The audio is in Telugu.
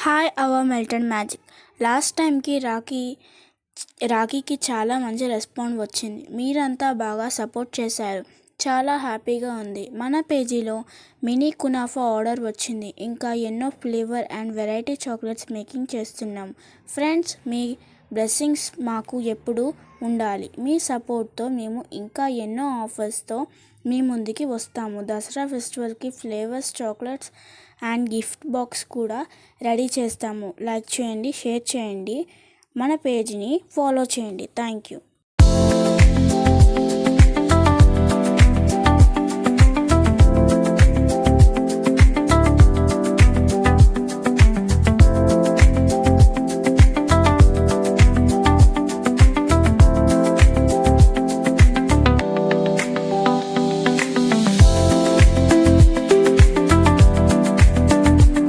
Hi our Melton magic. Last టైంకి రాఖీకి చాలా మంచి రెస్పాండ్ వచ్చింది. మీరంతా బాగా సపోర్ట్ చేశారు. చాలా హ్యాపీగా ఉంది. మన పేజీలో మినీ కునాఫా ఆర్డర్ వచ్చింది. ఇంకా ఎన్నో flavour and variety chocolates making చేస్తున్నాం. ఫ్రెండ్స్, మీ బ్లెస్సింగ్స్ మాకు ఎప్పుడూ ఉండాలి. మీ సపోర్ట్తో మేము ఇంకా ఎన్నో ఆఫర్స్తో మీ ముందుకి వస్తాము. దసరా ఫెస్టివల్కి flavours, chocolates and gift box కూడా రెడీ చేస్తాము. లైక్ చేయండి, షేర్ చేయండి, మన పేజ్ని ఫాలో చేయండి. Thank you.